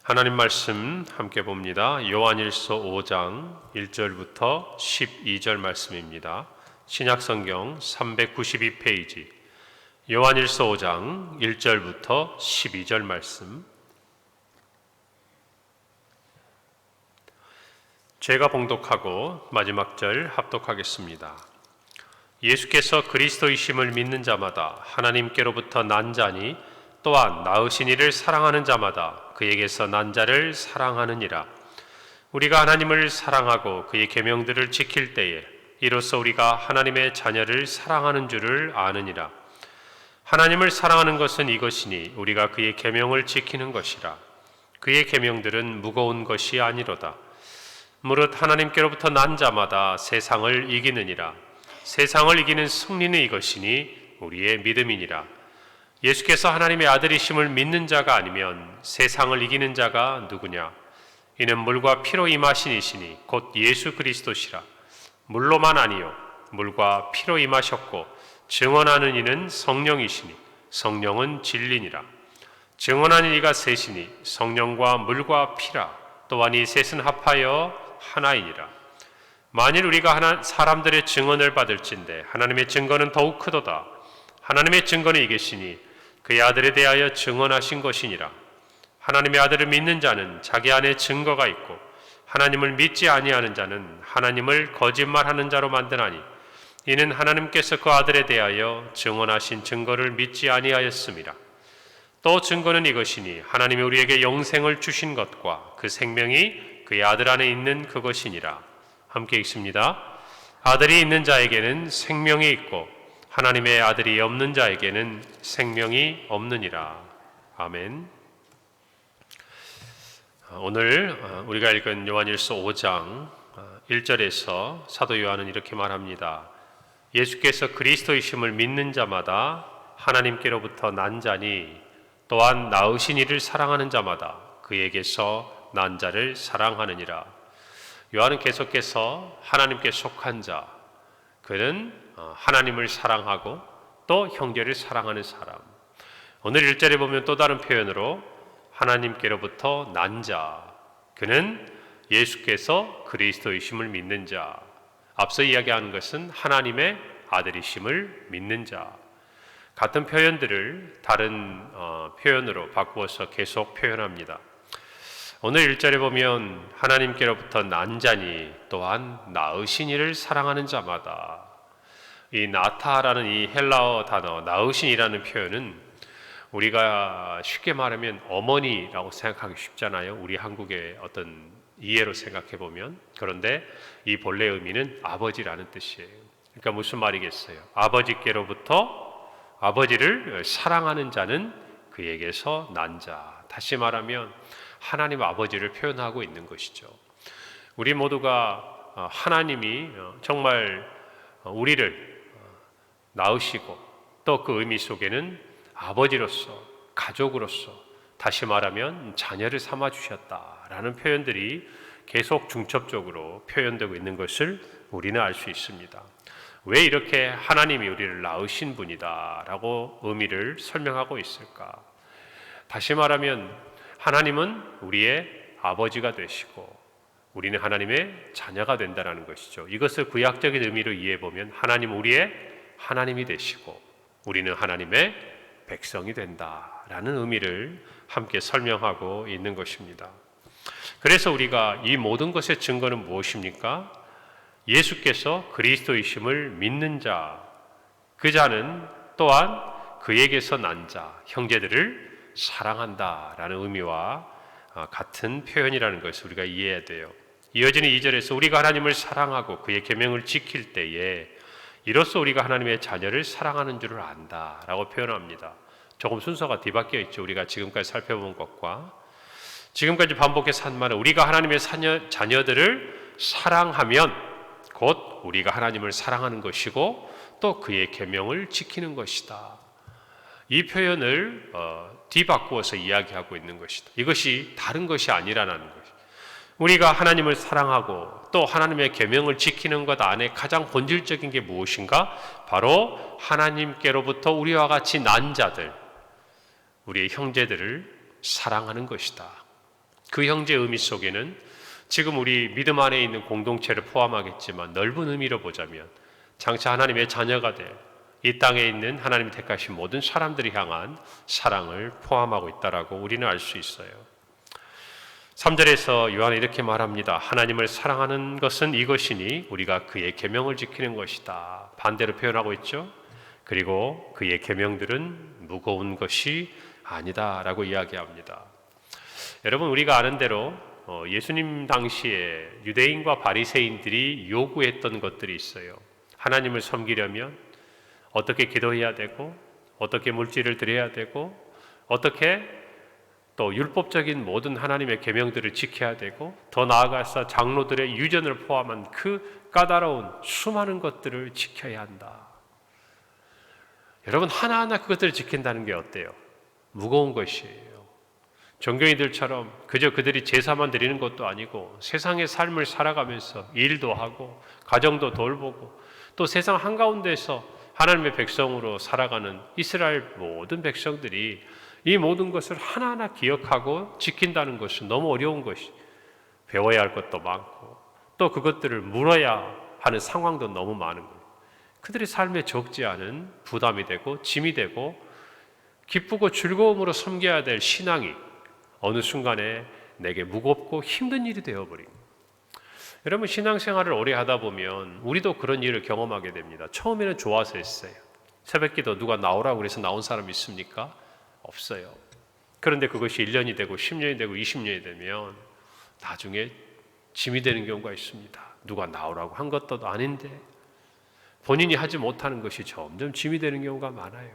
하나님 말씀 함께 봅니다. 요한일서 5장 1절부터 12절 말씀입니다. 신약성경 392페이지 요한일서 5장 1절부터 12절 말씀. 제가 봉독하고 마지막 절 합독하겠습니다. 예수께서 그리스도이심을 믿는 자마다 하나님께로부터 난 자니 또한 낳으신 이를 사랑하는 자마다 그에게서 난 자를 사랑하느니라. 우리가 하나님을 사랑하고 그의 계명들을 지킬 때에 이로써 우리가 하나님의 자녀를 사랑하는 줄을 아느니라. 하나님을 사랑하는 것은 이것이니 우리가 그의 계명을 지키는 것이라. 그의 계명들은 무거운 것이 아니로다. 무릇 하나님께로부터 난 자마다 세상을 이기느니라. 세상을 이기는 승리는 이것이니 우리의 믿음이니라. 예수께서 하나님의 아들이심을 믿는 자가 아니면 세상을 이기는 자가 누구냐? 이는 물과 피로 임하신 이시니 곧 예수 그리스도시라. 물로만 아니요 물과 피로 임하셨고 증언하는 이는 성령이시니 성령은 진리니라. 증언하는 이가 셋이니 성령과 물과 피라. 또한 이 셋은 합하여 하나이니라. 만일 우리가 사람들의 증언을 받을진대 하나님의 증거는 더욱 크도다. 하나님의 증거는 이것이니 그의 아들에 대하여 증언하신 것이니라. 하나님의 아들을 믿는 자는 자기 안에 증거가 있고 하나님을 믿지 아니하는 자는 하나님을 거짓말하는 자로 만드나니 이는 하나님께서 그 아들에 대하여 증언하신 증거를 믿지 아니하였음이라. 또 증거는 이것이니 하나님이 우리에게 영생을 주신 것과 그 생명이 그의 아들 안에 있는 그것이니라. 함께 읽습니다. 아들이 있는 자에게는 생명이 있고 하나님의 아들이 없는 자에게는 생명이 없느니라. 아멘. 오늘 우리가 읽은 요한일서 5장 1절에서 사도 요한은 이렇게 말합니다. 예수께서 그리스도이심을 믿는 자마다 하나님께로부터 난 자니 또한 낳으신 이를 사랑하는 자마다 그에게서 난 자를 사랑하느니라. 요한은 계속해서 하나님께 속한 자, 그는 하나님을 사랑하고 또 형제를 사랑하는 사람. 오늘 1절에 보면 또 다른 표현으로 하나님께로부터 난 자, 그는 예수께서 그리스도이심을 믿는 자. 앞서 이야기하는 것은 하나님의 아들이심을 믿는 자. 같은 표현들을 다른 표현으로 바꾸어서 계속 표현합니다. 오늘 1절에 보면 하나님께로부터 난 자니 또한 낳으신 이를 사랑하는 자마다. 이 나타라는 이 헬라어 단어 낳으신이라는 표현은 우리가 쉽게 말하면 어머니라고 생각하기 쉽잖아요. 우리 한국의 어떤 이해로 생각해 보면. 그런데 이 본래 의미는 아버지라는 뜻이에요. 그러니까 무슨 말이겠어요? 아버지를 사랑하는 자는 그에게서 난 자. 다시 말하면 하나님 아버지를 표현하고 있는 것이죠. 우리 모두가 하나님이 정말 우리를 낳으시고 또 그 의미 속에는 아버지로서, 가족으로서, 다시 말하면 자녀를 삼아 주셨다라는 표현들이 계속 중첩적으로 표현되고 있는 것을 우리는 알 수 있습니다. 왜 이렇게 하나님이 우리를 낳으신 분이다라고 의미를 설명하고 있을까? 다시 말하면 하나님은 우리의 아버지가 되시고 우리는 하나님의 자녀가 된다는 것이죠. 이것을 구약적인 의미로 이해해보면 하나님 우리의 하나님이 되시고 우리는 하나님의 백성이 된다라는 의미를 함께 설명하고 있는 것입니다. 그래서 우리가 이 모든 것의 증거는 무엇입니까? 예수께서 그리스도이심을 믿는 자, 그 자는 또한 그에게서 난 자, 형제들을 사랑한다라는 의미와 같은 표현이라는 것을 우리가 이해해야 돼요. 이어지는 2절에서 우리가 하나님을 사랑하고 그의 계명을 지킬 때에 이로써 우리가 하나님의 자녀를 사랑하는 줄을 안다라고 표현합니다. 조금 순서가 뒤바뀌어 있죠. 우리가 지금까지 살펴본 것과 지금까지 반복해서 한 말은 우리가 하나님의 자녀들을 사랑하면 곧 우리가 하나님을 사랑하는 것이고 또 그의 계명을 지키는 것이다. 이 표현을 뒤바꾸어서 이야기하고 있는 것이다. 이것이 다른 것이 아니라는 것이다. 우리가 하나님을 사랑하고 또 하나님의 계명을 지키는 것 안에 가장 본질적인 게 무엇인가? 바로 하나님께로부터 우리와 같이 난 자들, 우리의 형제들을 사랑하는 것이다. 그 형제의 의미 속에는 지금 우리 믿음 안에 있는 공동체를 포함하겠지만 넓은 의미로 보자면 장차 하나님의 자녀가 될 이 땅에 있는 하나님이 택하신 모든 사람들이 향한 사랑을 포함하고 있다라고 우리는 알 수 있어요. 3절에서 요한은 이렇게 말합니다. 하나님을 사랑하는 것은 이것이니 우리가 그의 계명을 지키는 것이다. 반대로 표현하고 있죠. 그리고 그의 계명들은 무거운 것이 아니다라고 이야기합니다. 여러분, 우리가 아는 대로 예수님 당시에 유대인과 바리새인들이 요구했던 것들이 있어요. 하나님을 섬기려면 어떻게 기도해야 되고, 어떻게 물질을 드려야 되고, 어떻게 또 율법적인 모든 하나님의 계명들을 지켜야 되고, 더 나아가서 장로들의 유전을 포함한 그 까다로운 수많은 것들을 지켜야 한다. 여러분, 하나하나 그것들을 지킨다는 게 어때요? 무거운 것이에요. 종교인들처럼 그저 그들이 제사만 드리는 것도 아니고 세상의 삶을 살아가면서 일도 하고 가정도 돌보고 또 세상 한가운데서 하나님의 백성으로 살아가는 이스라엘 모든 백성들이 이 모든 것을 하나하나 기억하고 지킨다는 것은 너무 어려운 것이, 배워야 할 것도 많고 또 그것들을 물어야 하는 상황도 너무 많은 거예요. 그들의 삶에 적지 않은 부담이 되고 짐이 되고 기쁘고 즐거움으로 섬겨야 될 신앙이 어느 순간에 내게 무겁고 힘든 일이 되어버린 거예요. 여러분, 신앙생활을 오래 하다 보면 우리도 그런 일을 경험하게 됩니다. 처음에는 좋아서 했어요. 새벽기도 누가 나오라고 그래서 나온 사람 있습니까? 없어요. 그런데 그것이 1년이 되고 10년이 되고 20년이 되면 나중에 짐이 되는 경우가 있습니다. 누가 나오라고 한 것도 아닌데 본인이 하지 못하는 것이 점점 짐이 되는 경우가 많아요.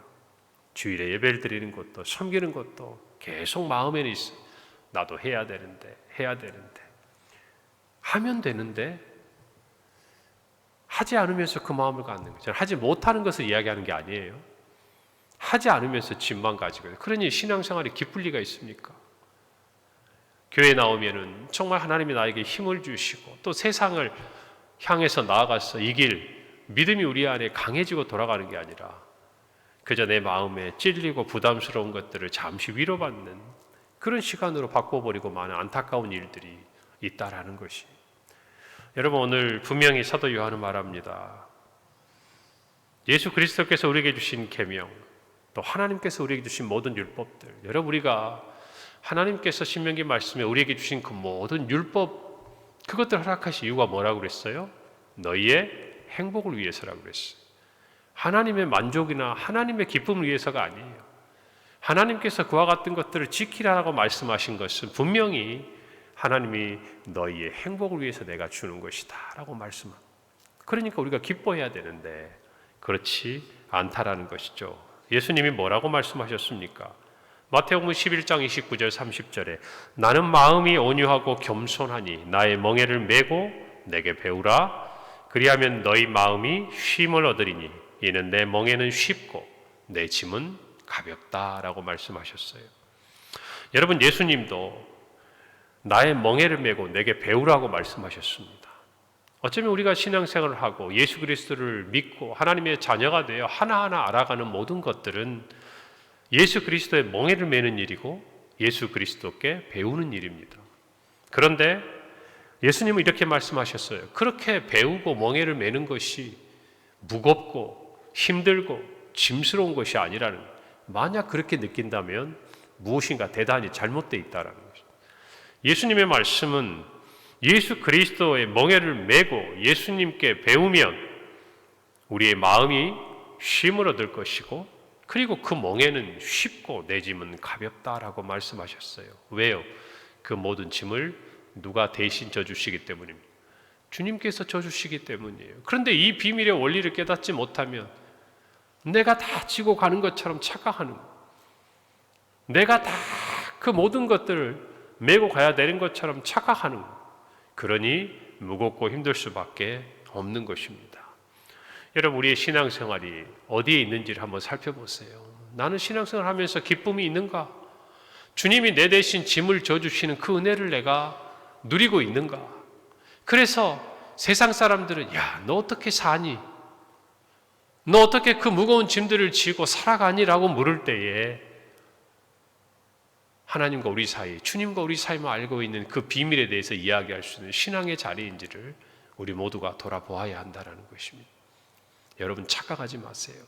주일에 예배를 드리는 것도 섬기는 것도 계속 마음에는 있어요. 나도 해야 되는데 하면 되는데 하지 않으면서 그 마음을 갖는 거죠. 하지 못하는 것을 이야기하는 게 아니에요. 하지 않으면서 짐만 가지고. 그러니 신앙생활이 기쁠 리가 있습니까? 교회에 나오면은 정말 하나님이 나에게 힘을 주시고 또 세상을 향해서 나아가서 이길 믿음이 우리 안에 강해지고 돌아가는 게 아니라 그저 내 마음에 찔리고 부담스러운 것들을 잠시 위로받는 그런 시간으로 바꿔버리고 많은 안타까운 일들이 있다라는 것이. 여러분, 오늘 분명히 사도 요한은 말합니다. 예수 그리스도께서 우리에게 주신 계명, 또 하나님께서 우리에게 주신 모든 율법들, 여러분, 우리가 하나님께서 신명기 말씀에 우리에게 주신 그 모든 율법, 그것들 허락하신 이유가 뭐라고 그랬어요? 너희의 행복을 위해서라고 그랬어요. 하나님의 만족이나 하나님의 기쁨을 위해서가 아니에요. 하나님께서 그와 같은 것들을 지키라고 말씀하신 것은 분명히 하나님이 너희의 행복을 위해서 내가 주는 것이다 라고 말씀합니다. 그러니까 우리가 기뻐해야 되는데 그렇지 않다라는 것이죠. 예수님이 뭐라고 말씀하셨습니까? 마태복음 11장 29절 30절에 나는 마음이 온유하고 겸손하니 나의 멍에를 메고 내게 배우라. 그리하면 너희 마음이 쉼을 얻으리니 이는 내 멍에는 쉽고 내 짐은 가볍다라고 말씀하셨어요. 여러분, 예수님도 나의 멍에를 메고 내게 배우라고 말씀하셨습니다. 어쩌면 우리가 신앙생활을 하고 예수 그리스도를 믿고 하나님의 자녀가 되어 하나하나 알아가는 모든 것들은 예수 그리스도의 멍에를 메는 일이고 예수 그리스도께 배우는 일입니다. 그런데 예수님은 이렇게 말씀하셨어요. 그렇게 배우고 멍에를 메는 것이 무겁고 힘들고 짐스러운 것이 아니라는 거예요. 만약 그렇게 느낀다면 무엇인가 대단히 잘못되어 있다는 것입니다. 예수님의 말씀은 예수 그리스도의 멍에를 메고 예수님께 배우면 우리의 마음이 쉼을 얻을 것이고 그리고 그 멍에는 쉽고 내 짐은 가볍다라고 말씀하셨어요. 왜요? 그 모든 짐을 누가 대신 져주시기 때문입니다. 주님께서 져주시기 때문이에요. 그런데 이 비밀의 원리를 깨닫지 못하면 내가 다 지고 가는 것처럼 착각하는 거예요. 내가 다 그 모든 것들을 메고 가야 되는 것처럼 착각하는 거예요. 그러니 무겁고 힘들 수밖에 없는 것입니다. 여러분, 우리의 신앙생활이 어디에 있는지를 한번 살펴보세요. 나는 신앙생활을 하면서 기쁨이 있는가? 주님이 내 대신 짐을 져주시는 그 은혜를 내가 누리고 있는가? 그래서 세상 사람들은 야, 너 어떻게 사니? 너 어떻게 그 무거운 짐들을 지고 살아가니? 라고 물을 때에 하나님과 우리 사이, 주님과 우리 사이만 알고 있는 그 비밀에 대해서 이야기할 수 있는 신앙의 자리인지를 우리 모두가 돌아보아야 한다는 것입니다. 여러분 착각하지 마세요.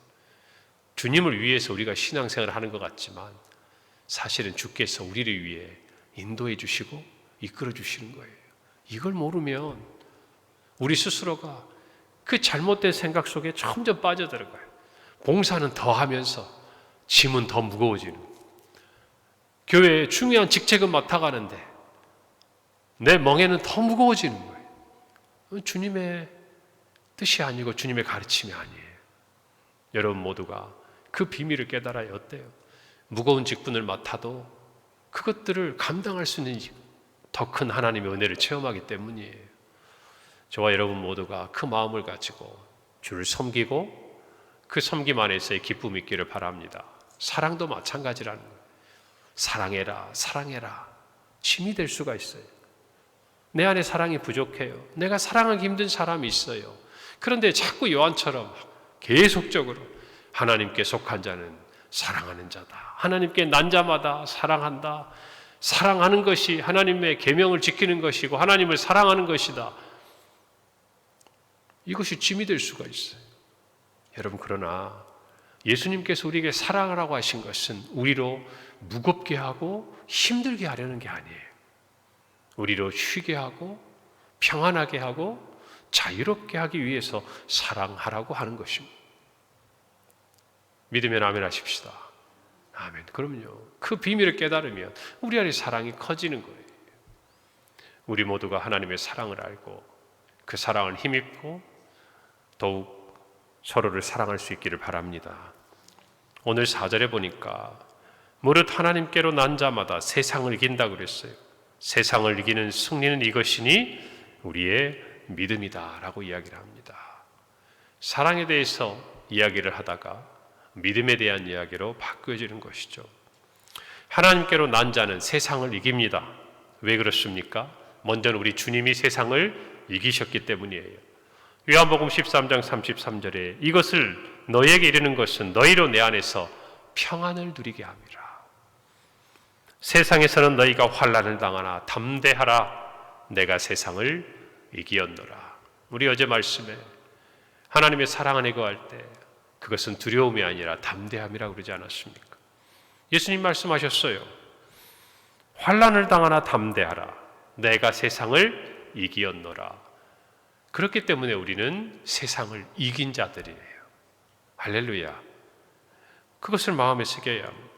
주님을 위해서 우리가 신앙생활을 하는 것 같지만 사실은 주께서 우리를 위해 인도해 주시고 이끌어 주시는 거예요. 이걸 모르면 우리 스스로가 그 잘못된 생각 속에 점점 빠져들어가요. 봉사는 더 하면서 짐은 더 무거워지는, 교회에 중요한 직책은 맡아가는데 내 멍에는 더 무거워지는 거예요. 주님의 뜻이 아니고 주님의 가르침이 아니에요. 여러분 모두가 그 비밀을 깨달아야 어때요? 무거운 직분을 맡아도 그것들을 감당할 수 있는 더 큰 하나님의 은혜를 체험하기 때문이에요. 저와 여러분 모두가 그 마음을 가지고 주를 섬기고 그 섬김 안에서의 기쁨이 있기를 바랍니다. 사랑도 마찬가지라는 거예요. 사랑해라, 사랑해라. 짐이 될 수가 있어요. 내 안에 사랑이 부족해요. 내가 사랑하기 힘든 사람이 있어요. 그런데 자꾸 요한처럼 계속적으로 하나님께 속한 자는 사랑하는 자다. 하나님께 난 자마다 사랑한다. 사랑하는 것이 하나님의 계명을 지키는 것이고 하나님을 사랑하는 것이다. 이것이 짐이 될 수가 있어요. 여러분, 그러나 예수님께서 우리에게 사랑하라고 하신 것은 우리로 무겁게 하고 힘들게 하려는 게 아니에요. 우리로 쉬게 하고 평안하게 하고 자유롭게 하기 위해서 사랑하라고 하는 것입니다. 믿으면 아멘 하십시다. 아멘. 그럼요. 그 비밀을 깨달으면 우리 안에 사랑이 커지는 거예요. 우리 모두가 하나님의 사랑을 알고 그 사랑을 힘입고 더욱 서로를 사랑할 수 있기를 바랍니다. 오늘 4절에 보니까 무릇 하나님께로 난 자마다 세상을 이긴다고 그랬어요. 세상을 이기는 승리는 이것이니 우리의 믿음이다 라고 이야기를 합니다. 사랑에 대해서 이야기를 하다가 믿음에 대한 이야기로 바뀌어지는 것이죠. 하나님께로 난 자는 세상을 이깁니다. 왜 그렇습니까? 먼저는 우리 주님이 세상을 이기셨기 때문이에요. 요한복음 13장 33절에 이것을 너희에게 이르는 것은 너희로 내 안에서 평안을 누리게 함이라. 세상에서는 너희가 환난을 당하나 담대하라. 내가 세상을 이기었노라. 우리 어제 말씀에 하나님의 사랑 안에 거할 때 그것은 두려움이 아니라 담대함이라고 그러지 않았습니까? 예수님 말씀하셨어요. 환난을 당하나 담대하라. 내가 세상을 이기었노라. 그렇기 때문에 우리는 세상을 이긴 자들이에요. 할렐루야. 그것을 마음에 새겨야 합니다.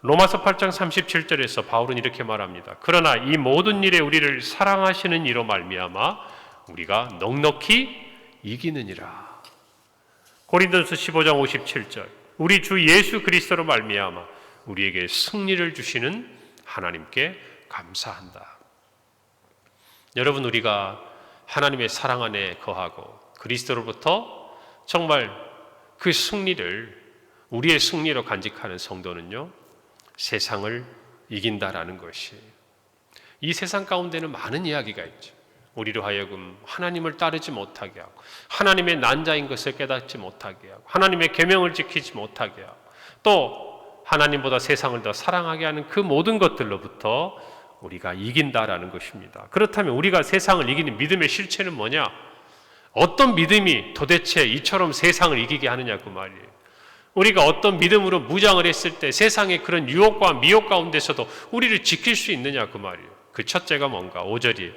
로마서 8장 37절에서 바울은 이렇게 말합니다. 그러나 이 모든 일에 우리를 사랑하시는 이로 말미암아 우리가 넉넉히 이기느니라. 고린도서 15장 57절 우리 주 예수 그리스도로 말미암아 우리에게 승리를 주시는 하나님께 감사한다. 여러분, 우리가 하나님의 사랑 안에 거하고 그리스도로부터 정말 그 승리를 우리의 승리로 간직하는 성도는요, 세상을 이긴다라는 것이, 이 세상 가운데는 많은 이야기가 있죠. 우리로 하여금 하나님을 따르지 못하게 하고 하나님의 난자인 것을 깨닫지 못하게 하고 하나님의 계명을 지키지 못하게 하고 또 하나님보다 세상을 더 사랑하게 하는 그 모든 것들로부터 우리가 이긴다라는 것입니다. 그렇다면 우리가 세상을 이기는 믿음의 실체는 뭐냐? 어떤 믿음이 도대체 이처럼 세상을 이기게 하느냐고 말이에요. 우리가 어떤 믿음으로 무장을 했을 때 세상의 그런 유혹과 미혹 가운데서도 우리를 지킬 수 있느냐고 말이에요. 그 첫째가 뭔가? 5절이에요.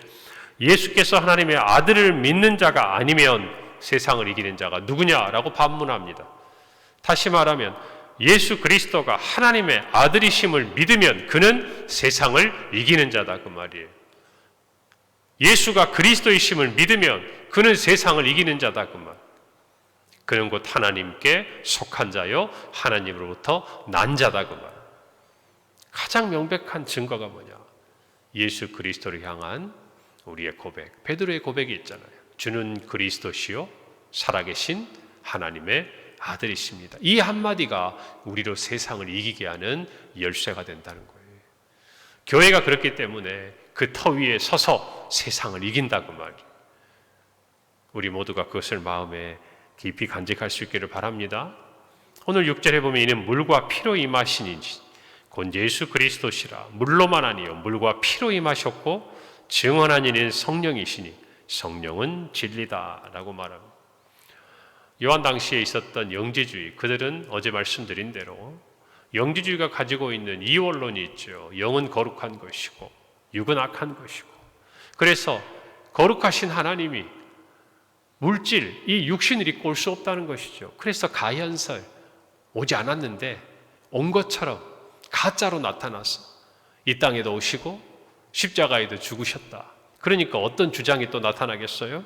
예수께서 하나님의 아들을 믿는 자가 아니면 세상을 이기는 자가 누구냐라고 반문합니다. 다시 말하면 예수 그리스도가 하나님의 아들이심을 믿으면 그는 세상을 이기는 자다 그 말이에요. 예수가 그리스도이심을 믿으면 그는 세상을 이기는 자다 그 말. 그는 곧 하나님께 속한 자요 하나님으로부터 난 자다 그 말. 가장 명백한 증거가 뭐냐? 예수 그리스도를 향한 우리의 고백, 베드로의 고백이 있잖아요. 주는 그리스도시요 살아계신 하나님의 아들이십니다. 이 한마디가 우리로 세상을 이기게 하는 열쇠가 된다는 거예요. 교회가 그렇기 때문에 그 터 위에 서서 세상을 이긴다고 말이에요. 우리 모두가 그것을 마음에 깊이 간직할 수 있기를 바랍니다. 오늘 6절에 보면 이는 물과 피로 임하시니 곧 곧 예수 그리스도시라. 물로만 아니요 물과 피로 임하셨고 증언한 이는 성령이시니 성령은 진리다라고 말합니다. 요한 당시에 있었던 영지주의, 그들은 어제 말씀드린 대로 영지주의가 가지고 있는 이원론이 있죠. 영은 거룩한 것이고 육은 악한 것이고, 그래서 거룩하신 하나님이 물질, 이 육신을 입고 올 수 없다는 것이죠. 그래서 가현설, 오지 않았는데 온 것처럼 가짜로 나타나서 이 땅에도 오시고 십자가에도 죽으셨다. 그러니까 어떤 주장이 또 나타나겠어요?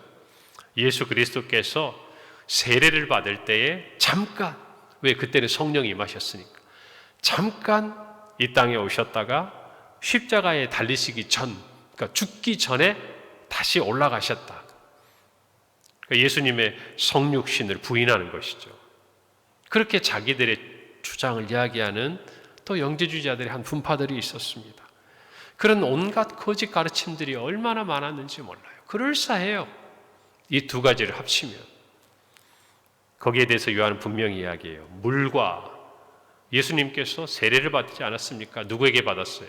예수 그리스도께서 세례를 받을 때에 잠깐, 왜 그때는 성령이 임하셨으니까, 잠깐 이 땅에 오셨다가 십자가에 달리시기 전, 그러니까 죽기 전에 다시 올라가셨다. 그러니까 예수님의 성육신을 부인하는 것이죠. 그렇게 자기들의 주장을 이야기하는 또 영지주의자들의 한 분파들이 있었습니다. 그런 온갖 거짓 가르침들이 얼마나 많았는지 몰라요. 그럴싸해요. 이 두 가지를 합치면. 거기에 대해서 요한은 분명히 이야기해요. 물과, 예수님께서 세례를 받지 않았습니까? 누구에게 받았어요?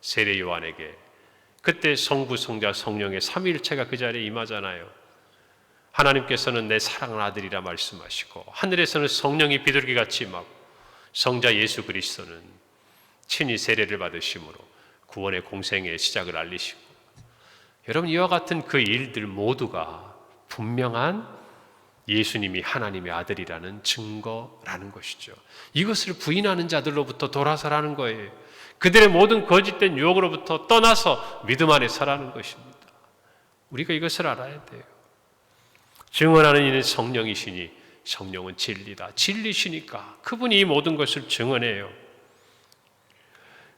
세례 요한에게. 그때 성부, 성자, 성령의 삼위일체가 그 자리에 임하잖아요. 하나님께서는 내 사랑하는 아들이라 말씀하시고, 하늘에서는 성령이 비둘기같이 임하고, 성자 예수 그리스도는 친히 세례를 받으심으로 구원의 공생의 시작을 알리시고, 여러분, 이와 같은 그 일들 모두가 분명한 예수님이 하나님의 아들이라는 증거라는 것이죠. 이것을 부인하는 자들로부터 돌아서라는 거예요. 그들의 모든 거짓된 유혹으로부터 떠나서 믿음 안에 서라는 것입니다. 우리가 이것을 알아야 돼요. 증언하는 이는 성령이시니 성령은 진리다. 진리시니까 그분이 이 모든 것을 증언해요.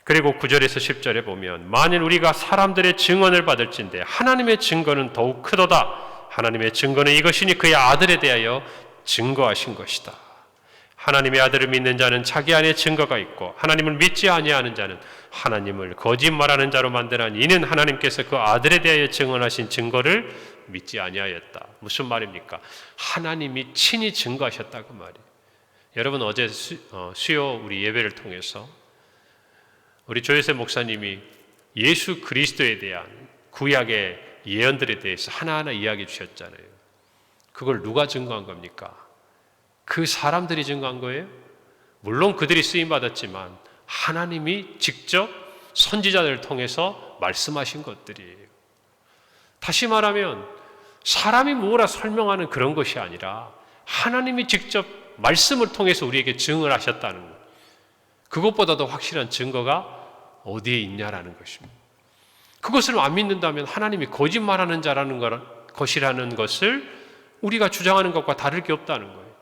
그리고 9절에서 10절에 보면, 만일 우리가 사람들의 증언을 받을진대 하나님의 증거는 더욱 크도다. 하나님의 증거는 이것이니 그의 아들에 대하여 증거하신 것이다. 하나님의 아들을 믿는 자는 자기 안에 증거가 있고, 하나님을 믿지 아니하는 자는 하나님을 거짓말하는 자로 만드나니 이는 하나님께서 그 아들에 대하여 증언하신 증거를 믿지 아니하였다. 무슨 말입니까? 하나님이 친히 증거하셨다 그 말이에요. 여러분, 어제 수요 우리 예배를 통해서 우리 조혜세 목사님이 예수 그리스도에 대한 구약의 예언들에 대해서 하나하나 이야기해 주셨잖아요. 그걸 누가 증거한 겁니까? 그 사람들이 증거한 거예요? 물론 그들이 쓰임받았지만 하나님이 직접 선지자들을 통해서 말씀하신 것들이에요. 다시 말하면 사람이 뭐라 설명하는 그런 것이 아니라 하나님이 직접 말씀을 통해서 우리에게 증언을 하셨다는 것. 그것보다 더 확실한 증거가 어디에 있냐라는 것입니다. 그것을 안 믿는다면 하나님이 거짓말하는 자라는 것이라는 것을 우리가 주장하는 것과 다를 게 없다는 거예요.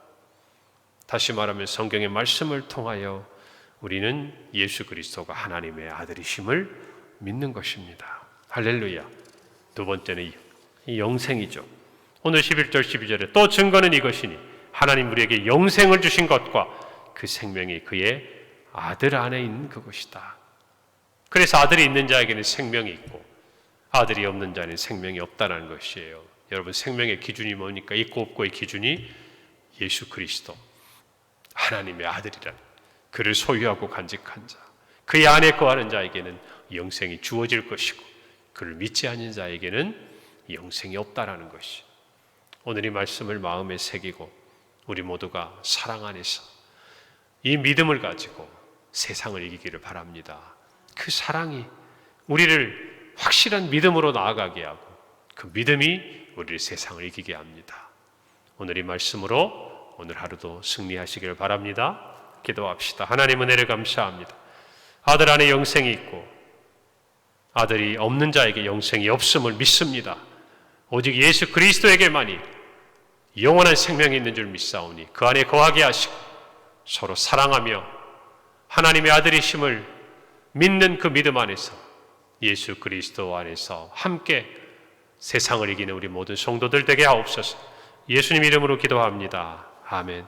다시 말하면 성경의 말씀을 통하여 우리는 예수 그리스도가 하나님의 아들이심을 믿는 것입니다. 할렐루야. 두 번째는 이 영생이죠. 오늘 11절 12절에 또 증거는 이것이니 하나님 우리에게 영생을 주신 것과 그 생명이 그의 아들 안에 있는 그것이다. 그래서 아들이 있는 자에게는 생명이 있고 아들이 없는 자는 생명이 없다는 것이에요. 여러분, 생명의 기준이 뭡니까? 있고 없고의 기준이 예수 그리스도, 하나님의 아들이라는 그를 소유하고 간직한 자, 그의 안에 거하는 자에게는 영생이 주어질 것이고 그를 믿지 않는 자에게는 영생이 없다라는 것이, 오늘 이 말씀을 마음에 새기고 우리 모두가 사랑 안에서 이 믿음을 가지고 세상을 이기기를 바랍니다. 그 사랑이 우리를 확실한 믿음으로 나아가게 하고 그 믿음이 우리를 세상을 이기게 합니다. 오늘 이 말씀으로 오늘 하루도 승리하시기를 바랍니다. 기도합시다. 하나님 은혜를 감사합니다. 아들 안에 영생이 있고 아들이 없는 자에게 영생이 없음을 믿습니다. 오직 예수 그리스도에게만이 영원한 생명이 있는 줄 믿사오니 그 안에 거하게 하시고 서로 사랑하며 하나님의 아들이심을 믿는 그 믿음 안에서 예수 그리스도 안에서 함께 세상을 이기는 우리 모든 성도들 되게 하옵소서. 예수님 이름으로 기도합니다. 아멘.